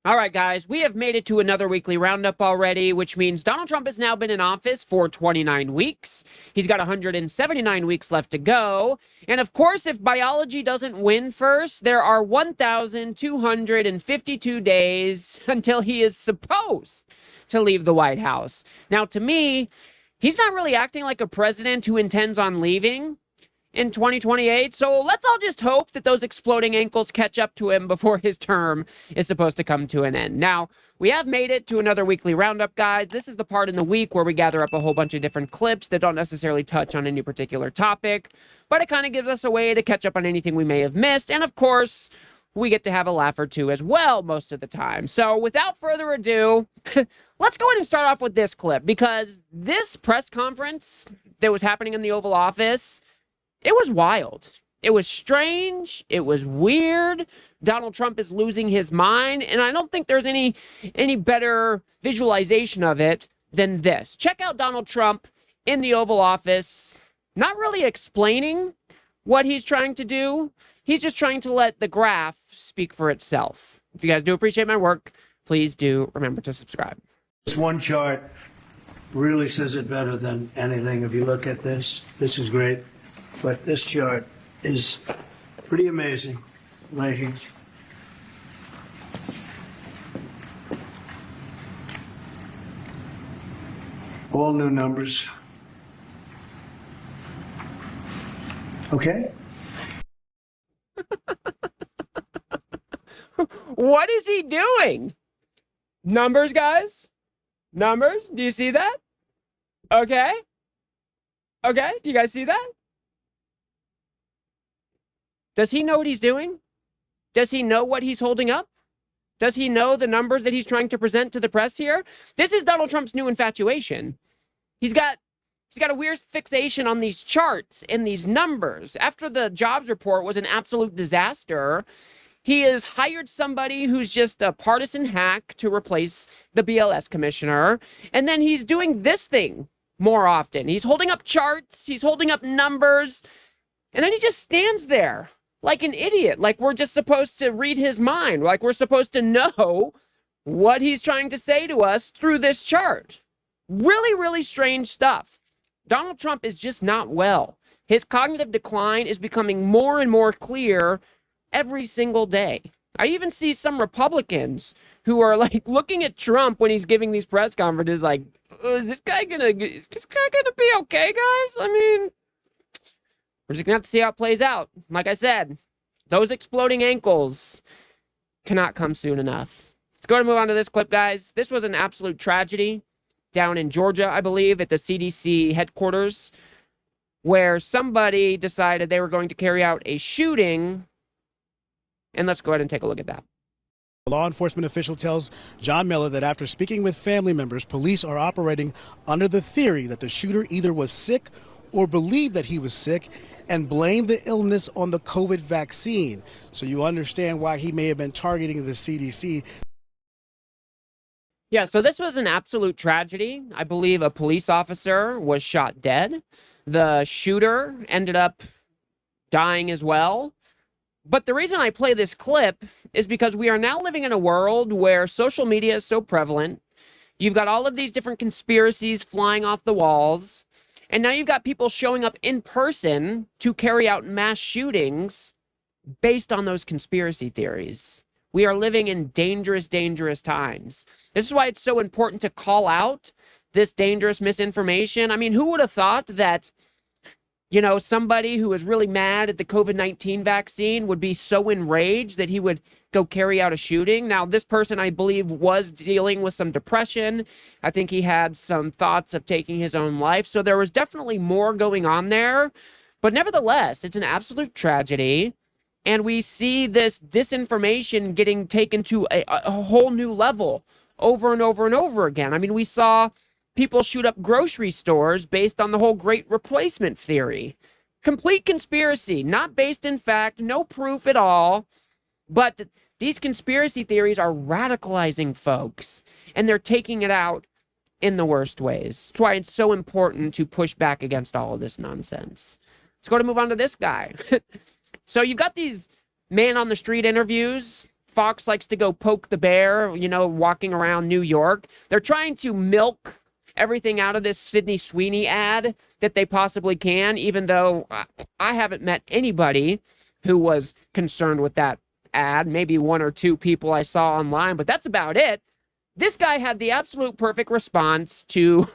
All right, guys, we have made it to another weekly roundup already, which means Donald Trump has now been in office for 29 weeks. He's got 179 weeks left to go. And of course, if biology doesn't win first, there are 1,252 days until he is supposed to leave the White House. Now, to me, he's not really acting like a president who intends on leaving in 2028. So let's all just hope that those exploding ankles catch up to him before his term is supposed to come to an end. Now, we have made it to another weekly roundup, guys. This is the part in the week where we gather up a whole bunch of different clips that don't necessarily touch on any particular topic, but it kind of gives us a way to catch up on anything we may have missed. And of course, we get to have a laugh or two as well most of the time. So without further ado, let's go ahead and start off with this clip, because this press conference that was happening in the Oval Office, it was wild. It was strange. It was weird. Donald Trump is losing his mind, and I don't think there's any better visualization of it than this. Check out Donald Trump in the Oval Office, not really explaining what he's trying to do. He's just trying to let the graph speak for itself. If you guys do appreciate my work, please do remember to subscribe. This one chart really says it better than anything. If you look at this is great. But this chart is pretty amazing right here. All new numbers. Okay? What is he doing? Numbers, guys? Numbers? Do you see that? Okay. Okay, you guys see that? Does he know what he's doing? Does he know what he's holding up? Does he know the numbers that he's trying to present to the press here? This is Donald Trump's new infatuation. He's got a weird fixation on these charts and these numbers. After the jobs report was an absolute disaster, he has hired somebody who's just a partisan hack to replace the BLS commissioner. And then he's doing this thing more often. He's holding up charts, he's holding up numbers, and then he just stands there like an idiot, like we're just supposed to read his mind, like we're supposed to know what he's trying to say to us through this chart. Really, really strange stuff. Donald Trump is just not well. His cognitive decline is becoming more and more clear every single day. I even see some Republicans who are like looking at Trump when he's giving these press conferences like, is this guy gonna be okay, guys? I mean, we're just gonna have to see how it plays out. Like I said, those exploding ankles cannot come soon enough. Let's go ahead and move on to this clip, guys. This was an absolute tragedy down in Georgia, I believe, at the CDC headquarters, where somebody decided they were going to carry out a shooting. And let's go ahead and take a look at that. A law enforcement official tells John Miller that after speaking with family members, police are operating under the theory that the shooter either was sick or believed that he was sick and blamed the illness on the COVID vaccine. So you understand why he may have been targeting the CDC. Yeah, so this was an absolute tragedy. I believe a police officer was shot dead. The shooter ended up dying as well. But the reason I play this clip is because we are now living in a world where social media is so prevalent. You've got all of these different conspiracies flying off the walls. And now you've got people showing up in person to carry out mass shootings based on those conspiracy theories. We are living in dangerous, dangerous times. This is why it's so important to call out this dangerous misinformation. I mean, who would have thought that, you know, somebody who was really mad at the COVID-19 vaccine would be so enraged that he would go carry out a shooting? Now, this person, I believe, was dealing with some depression. I think he had some thoughts of taking his own life. So there was definitely more going on there. But nevertheless, it's an absolute tragedy. And we see this disinformation getting taken to a whole new level over and over and over again. I mean, we saw people shoot up grocery stores based on the whole great replacement theory. Complete conspiracy, not based in fact, no proof at all. But these conspiracy theories are radicalizing folks, and they're taking it out in the worst ways. That's why it's so important to push back against all of this nonsense. Let's go to move on to this guy. So you've got these man on the street interviews Fox likes to go poke the bear, you know, walking around New York. They're trying to milk everything out of this Sydney Sweeney ad that they possibly can, even though I haven't met anybody who was concerned with that ad. Maybe one or two people I saw online, but that's about it. This guy had the absolute perfect response to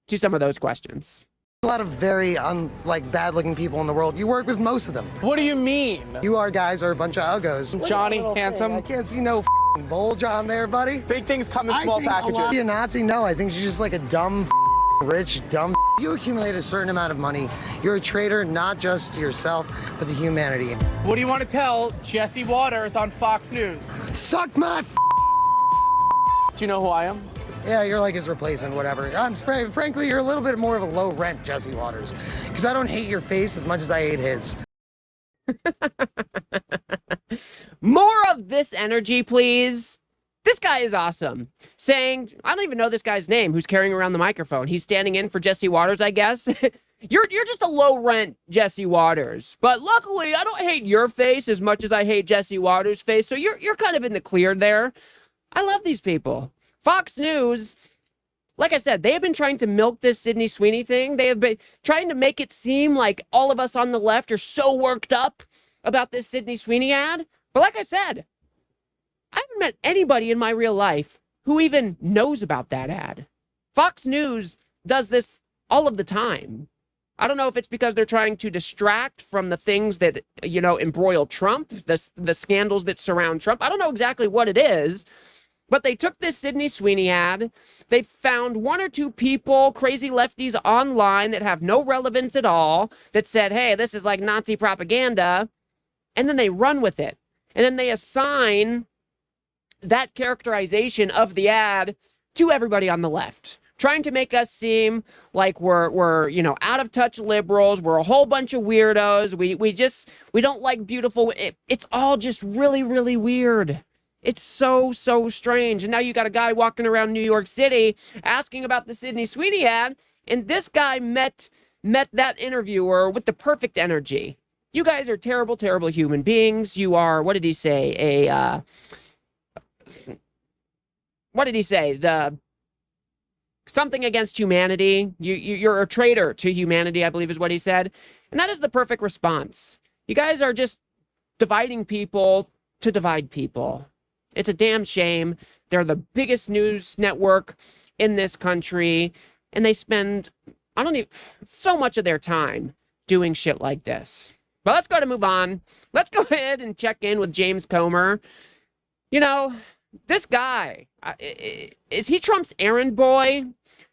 some of those questions. A lot of very bad-looking people in the world. You work with most of them. What do you mean? You guys are a bunch of uggos. Johnny, handsome. I can't see no bulge on there, buddy. Big things come in small packages. Are you a Nazi? No, I think she's just like a dumb, rich, dumb. You accumulate a certain amount of money. You're a traitor, not just to yourself, but to humanity. What do you want to tell Jesse Waters on Fox News? Suck my. Do you know who I am? Yeah, you're like his replacement, whatever. Frankly, you're a little bit more of a low rent Jesse Waters, because I don't hate your face as much as I hate his. More of this energy, please. This guy is awesome. Saying, I don't even know this guy's name who's carrying around the microphone. He's standing in for Jesse Waters, I guess. You're just a low rent Jesse Waters. But luckily, I don't hate your face as much as I hate Jesse Waters' face. So you're kind of in the clear there. I love these people. Fox News, like I said, they have been trying to milk this Sydney Sweeney thing. They have been trying to make it seem like all of us on the left are so worked up about this Sydney Sweeney ad. But like I said, I haven't met anybody in my real life who even knows about that ad. Fox News does this all of the time. I don't know if it's because they're trying to distract from the things that, you know, embroil Trump, the scandals that surround Trump. I don't know exactly what it is. But they took this Sydney Sweeney ad. They found one or two people, crazy lefties online that have no relevance at all, that said, hey, this is like Nazi propaganda. And then they run with it. And then they assign that characterization of the ad to everybody on the left, trying to make us seem like we're you know, out of touch liberals. We're a whole bunch of weirdos. We don't like beautiful. It's all just really, really weird. It's so strange. And now you got a guy walking around New York City asking about the Sydney Sweeney ad, and this guy met that interviewer with the perfect energy. You guys are terrible, terrible human beings. You are, what did he say? What did he say? Something against humanity. You're a traitor to humanity, I believe is what he said. And that is the perfect response. You guys are just dividing people to divide people. It's a damn shame. They're the biggest news network in this country, and they spend, so much of their time doing shit like this. But let's go to move on. Let's go ahead and check in with James Comer. You know, this guy, is he Trump's errand boy?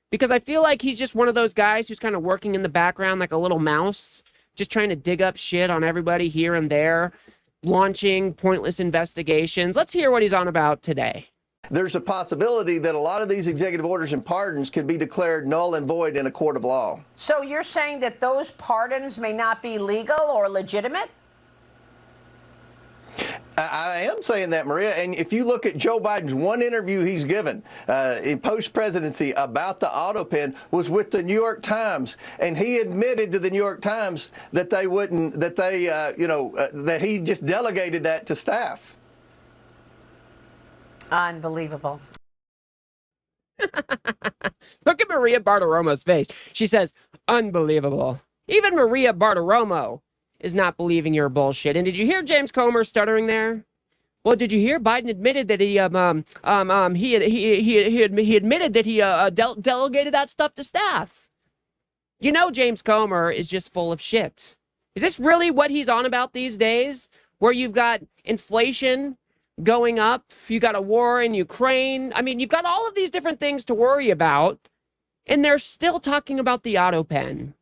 Because I feel like he's just one of those guys who's kind of working in the background like a little mouse, just trying to dig up shit on everybody here and there, launching pointless investigations. Let's hear what he's on about today. There's a possibility that a lot of these executive orders and pardons can be declared null and void in a court of law. So you're saying that those pardons may not be legal or legitimate? I am saying that, Maria. And if you look at Joe Biden's one interview he's given in post-presidency about the auto pen was with the New York Times, and he admitted to the New York Times that they wouldn't, that they, that he just delegated that to staff. Unbelievable. Look at Maria Bartiromo's face. She says, unbelievable. Even Maria Bartiromo is not believing your bullshit. And did you hear James Comer stuttering there? Well, did you hear Biden admitted that he admitted that he delegated that stuff to staff? You know, James Comer is just full of shit. Is this really what he's on about these days? Where you've got inflation going up, you got a war in Ukraine. I mean, you've got all of these different things to worry about, and they're still talking about the auto pen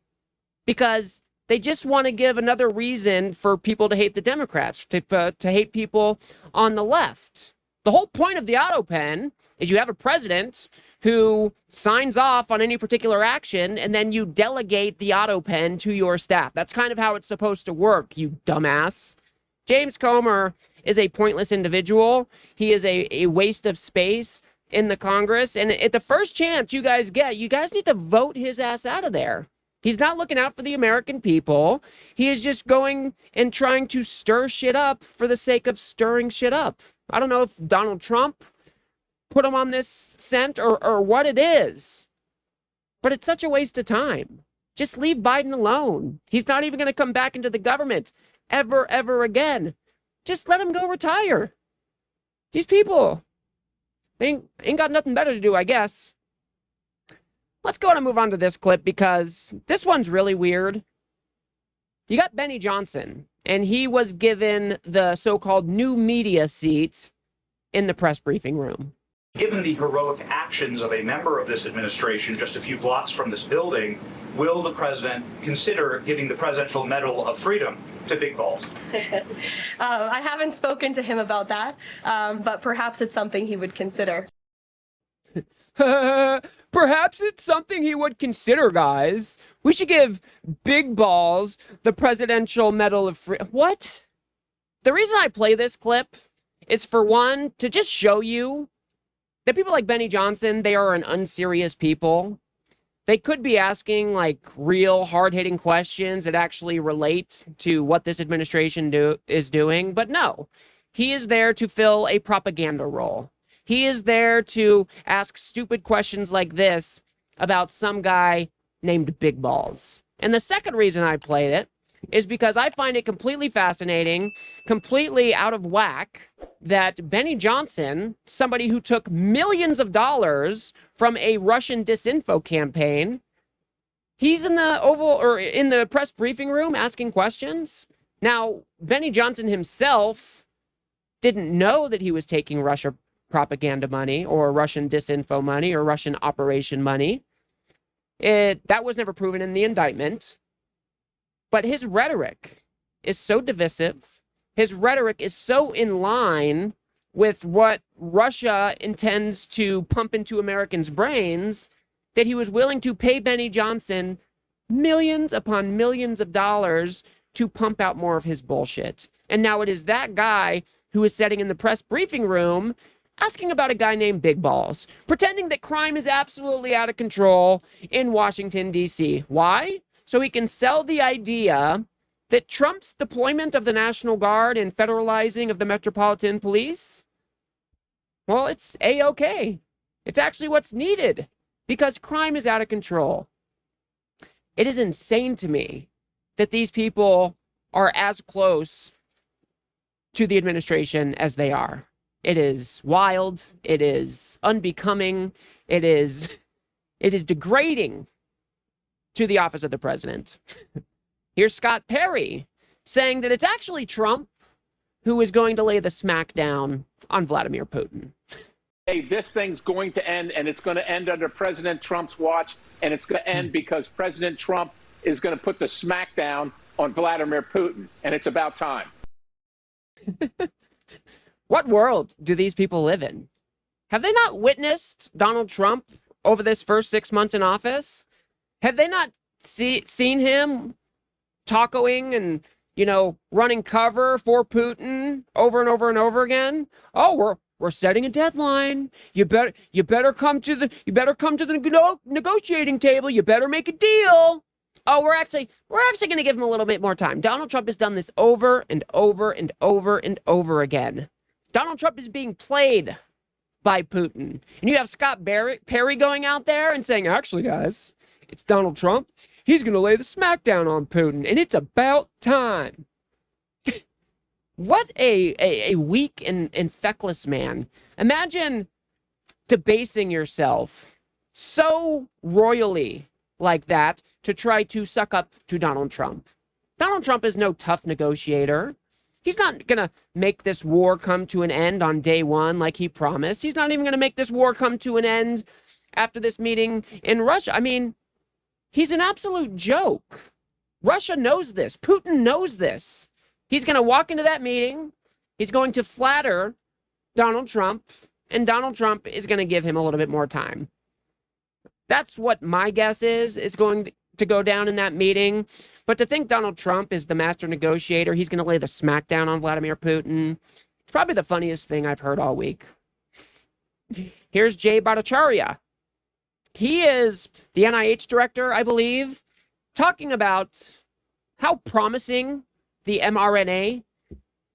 because they just want to give another reason for people to hate the Democrats, to hate people on the left. The whole point of the auto pen is you have a president who signs off on any particular action, and then you delegate the auto pen to your staff. That's kind of how it's supposed to work, you dumbass. James Comer is a pointless individual. He is a waste of space in the Congress. And at the first chance you guys get, you guys need to vote his ass out of there. He's not looking out for the American people. He is just going and trying to stir shit up for the sake of stirring shit up. I don't know if Donald Trump put him on this scent or what it is, but it's such a waste of time. Just leave Biden alone. He's not even going to come back into the government ever again. Just let him go retire. These people, they ain't got nothing better to do, I guess. Let's go on and move on to this clip because this one's really weird. You got Benny Johnson, and he was given the so-called new media seat in the press briefing room. Given the heroic actions of a member of this administration just a few blocks from this building, will the president consider giving the Presidential Medal of Freedom to Big Balls? I haven't spoken to him about that, but perhaps it's something he would consider. Perhaps it's something he would consider, guys. We should give Big Balls the Presidential Medal of Freedom. What? The reason I play this clip is, for one, to just show you that people like Benny Johnson, they are an unserious people. They could be asking like real hard-hitting questions that actually relate to what this administration is doing, but no. He is there to fill a propaganda role. He is there to ask stupid questions like this about some guy named Big Balls. And the second reason I played it is because I find it completely fascinating, completely out of whack, that Benny Johnson, somebody who took millions of dollars from a Russian disinfo campaign, he's in the in the press briefing room asking questions. Now, Benny Johnson himself didn't know that he was taking Russia propaganda money or Russian disinfo money or Russian operation money. That was never proven in the indictment. But his rhetoric is so divisive. His rhetoric is so in line with what Russia intends to pump into Americans' brains that he was willing to pay Benny Johnson millions upon millions of dollars to pump out more of his bullshit. And now it is that guy who is sitting in the press briefing room asking about a guy named Big Balls, pretending that crime is absolutely out of control in Washington, D.C. Why? So he can sell the idea that Trump's deployment of the National Guard and federalizing of the Metropolitan Police, well, it's A-okay. It's actually what's needed because crime is out of control. It is insane to me that these people are as close to the administration as they are. It is wild. It is unbecoming. It is degrading to the office of the president. Here's Scott Perry saying that it's actually Trump who is going to lay the smackdown on Vladimir Putin. Hey, this thing's going to end, and it's going to end under President Trump's watch, and it's going to end because President Trump is going to put the smackdown on Vladimir Putin, and it's about time. What world do these people live in? Have they not witnessed Donald Trump over this first 6 months in office? Have they not seen him tacoing and, running cover for Putin over and over and over again? Oh, we're setting a deadline. You better come to the negotiating table. You better make a deal. Oh, we're actually going to give him a little bit more time. Donald Trump has done this over and over and over and over again. Donald Trump is being played by Putin. And you have Scott Perry going out there and saying, actually, guys, it's Donald Trump. He's going to lay the smackdown on Putin, and it's about time. What a weak and feckless man. Imagine debasing yourself so royally like that to try to suck up to Donald Trump. Donald Trump is no tough negotiator. He's not going to make this war come to an end on day one like he promised. He's not even going to make this war come to an end after this meeting in Russia. I mean, he's an absolute joke. Russia knows this. Putin knows this. He's going to walk into that meeting. He's going to flatter Donald Trump, and Donald Trump is going to give him a little bit more time. That's what my guess is going to go down in that meeting. But to think Donald Trump is the master negotiator, he's going to lay the smackdown on Vladimir Putin, it's probably the funniest thing I've heard all week. Here's Jay Bhattacharya. He is the NIH director, I believe, talking about how promising the mRNA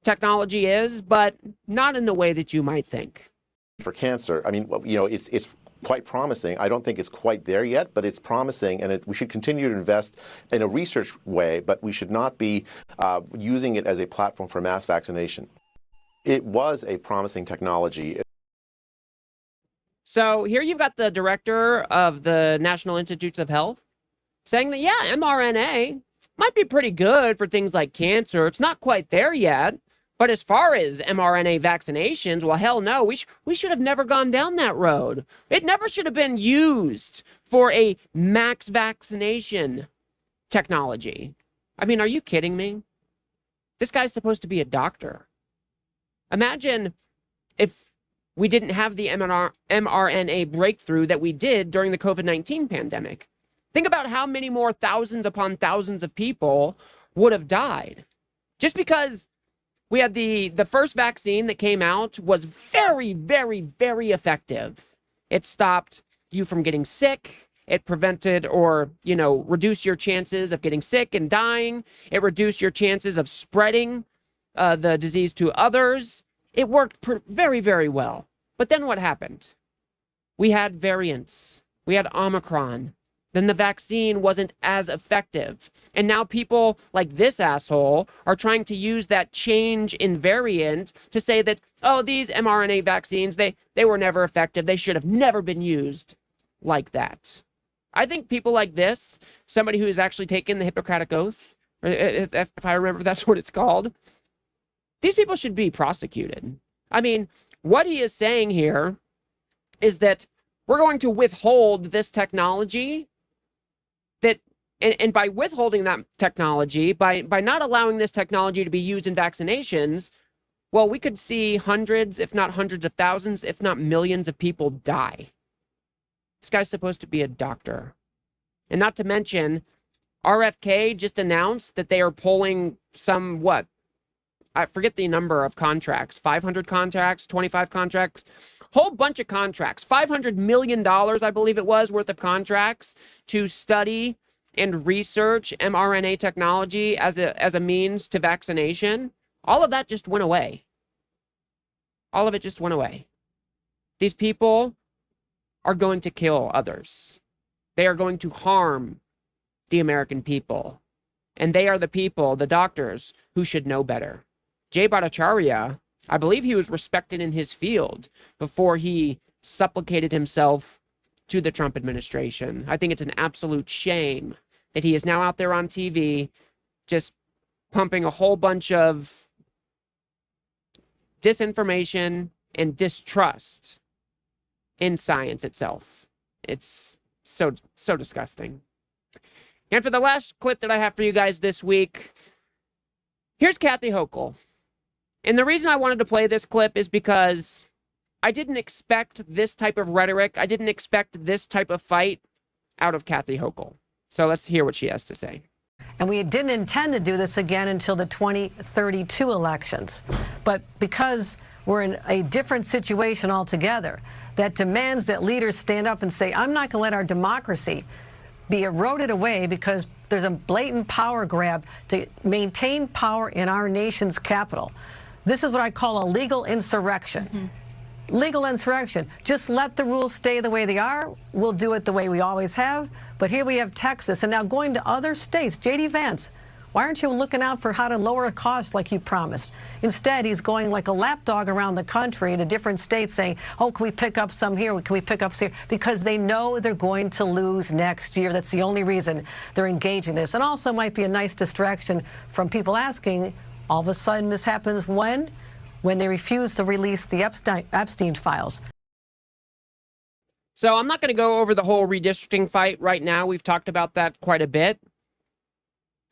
technology is, but not in the way that you might think. For cancer, I mean, it's quite promising. I don't think it's quite there yet, but it's promising, and we should continue to invest in a research way, but we should not be using it as a platform for mass vaccination. It was a promising technology. So here you've got the director of the National Institutes of Health saying that, yeah, mRNA might be pretty good for things like cancer. It's not quite there yet. But as far as mRNA vaccinations, well, hell no, we should have never gone down that road. It never should have been used for a max vaccination technology. I mean, are you kidding me? This guy's supposed to be a doctor. Imagine if we didn't have the mRNA breakthrough that we did during the COVID-19 pandemic. Think about how many more thousands upon thousands of people would have died. Just because we had the first vaccine that came out was very, very, very effective. It stopped you from getting sick. It prevented or, reduced your chances of getting sick and dying. It reduced your chances of spreading the disease to others. It worked very, very well. But then what happened? We had variants. We had Omicron. Then the vaccine wasn't as effective. And now people like this asshole are trying to use that change in variant to say that, oh, these mRNA vaccines, they were never effective. They should have never been used like that. I think people like this, somebody who has actually taken the Hippocratic Oath, if I remember that's what it's called, these people should be prosecuted. I mean, what he is saying here is that we're going to withhold this technology that, and by withholding that technology, by not allowing this technology to be used in vaccinations, well, we could see hundreds, if not hundreds of thousands, if not millions of people die. This guy's supposed to be a doctor. And not to mention, RFK just announced that they are pulling some, I forget the number of contracts, 500 contracts, 25 contracts, whole bunch of contracts, $500 million, I believe it was, worth of contracts to study and research mRNA technology as a means to vaccination. All of that just went away. All of it just went away. These people are going to kill others. They are going to harm the American people. And they are the people, the doctors, who should know better. Jay Bhattacharya, I believe he was respected in his field before he supplicated himself to the Trump administration. I think it's an absolute shame that he is now out there on TV just pumping a whole bunch of disinformation and distrust in science itself. It's so disgusting. And for the last clip that I have for you guys this week, here's Kathy Hochul. And the reason I wanted to play this clip is because I didn't expect this type of rhetoric. I didn't expect this type of fight out of Kathy Hochul. So let's hear what she has to say. And we didn't intend to do this again until the 2032 elections. But because we're in a different situation altogether that demands that leaders stand up and say, I'm not going to let our democracy be eroded away because there's a blatant power grab to maintain power in our nation's capital. This is what I call a legal insurrection. Mm-hmm. Legal insurrection. Just let the rules stay the way they are. We'll do it the way we always have. But here we have Texas and now going to other states. J.D. Vance, why aren't you looking out for how to lower costs like you promised? Instead, he's going like a lapdog around the country to different states saying, oh, can we pick up some here? Can we pick up some here? Because they know they're going to lose next year. That's the only reason they're engaging this. And also might be a nice distraction from people asking, all of a sudden this happens when they refuse to release the Epstein files. So I'm not going to go over the whole redistricting fight right now. We've talked about that quite a bit.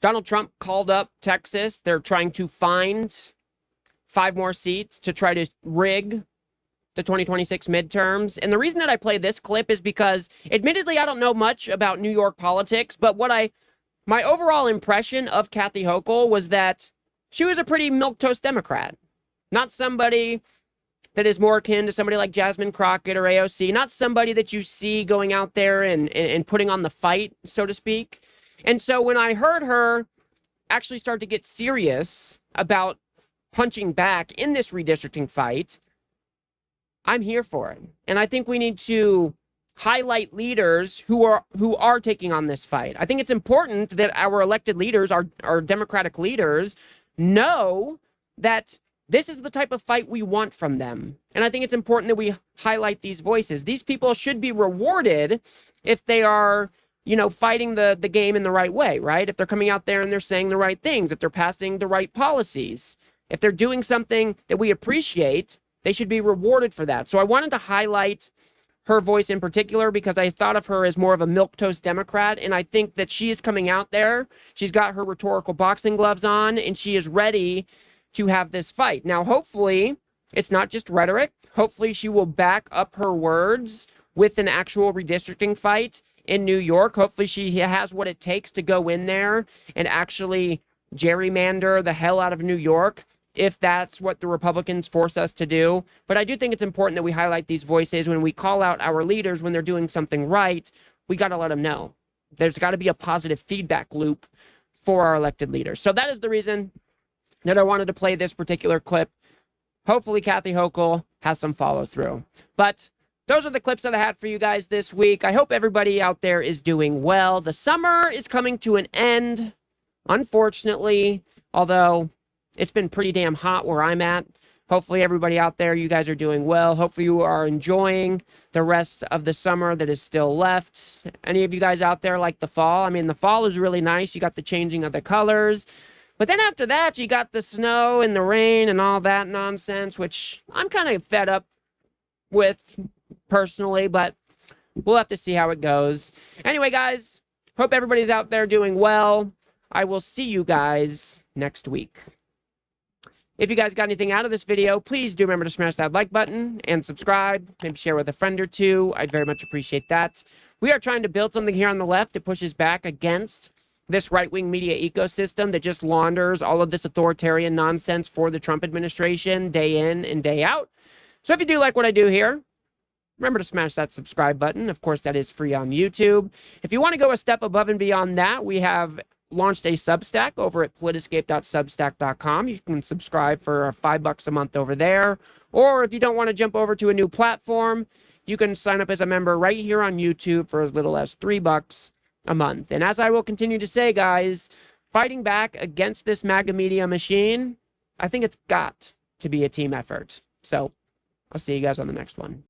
Donald Trump called up Texas. They're trying to find 5 more seats to try to rig the 2026 midterms. And the reason that I play this clip is because, admittedly, I don't know much about New York politics, but my overall impression of Kathy Hochul was that she was a pretty milquetoast Democrat. Not somebody that is more akin to somebody like Jasmine Crockett or AOC. Not somebody that you see going out there and putting on the fight, so to speak. And so when I heard her actually start to get serious about punching back in this redistricting fight, I'm here for it. And I think we need to highlight leaders who are taking on this fight. I think it's important that our elected leaders, our Democratic leaders, know that this is the type of fight we want from them. And I think it's important that we highlight these voices. These people should be rewarded if they are, fighting the game in the right way, right? If they're coming out there and they're saying the right things, if they're passing the right policies, if they're doing something that we appreciate, they should be rewarded for that. So I wanted to highlight her voice in particular because I thought of her as more of a milquetoast Democrat, and I think that she is coming out there. She's got her rhetorical boxing gloves on, and she is ready to have this fight. Now, hopefully, it's not just rhetoric. Hopefully, she will back up her words with an actual redistricting fight in New York. Hopefully, she has what it takes to go in there and actually gerrymander the hell out of New York, if that's what the Republicans force us to do. But I do think it's important that we highlight these voices when we call out our leaders when they're doing something right. We got to let them know. There's got to be a positive feedback loop for our elected leaders. So that is the reason that I wanted to play this particular clip. Hopefully Kathy Hochul has some follow through. But those are the clips that I had for you guys this week. I hope everybody out there is doing well. The summer is coming to an end, unfortunately, although it's been pretty damn hot where I'm at. Hopefully everybody out there, you guys are doing well. Hopefully you are enjoying the rest of the summer that is still left. Any of you guys out there like the fall? I mean, the fall is really nice. You got the changing of the colors. But then after that, you got the snow and the rain and all that nonsense, which I'm kind of fed up with personally, but we'll have to see how it goes. Anyway, guys, hope everybody's out there doing well. I will see you guys next week. If you guys got anything out of this video, please do remember to smash that like button and subscribe. Maybe share with a friend or two. I'd very much appreciate that. We are trying to build something here on the left that pushes back against this right-wing media ecosystem that just launders all of this authoritarian nonsense for the Trump administration day in and day out. So if you do like what I do here, remember to smash that subscribe button. Of course, that is free on YouTube. If you want to go a step above and beyond that, we have launched a Substack over at politiscape.substack.com. You can subscribe for $5 a month over there. Or if you don't want to jump over to a new platform, you can sign up as a member right here on YouTube for as little as $3 a month. And as I will continue to say, guys, fighting back against this MAGA media machine, I think it's got to be a team effort. So I'll see you guys on the next one.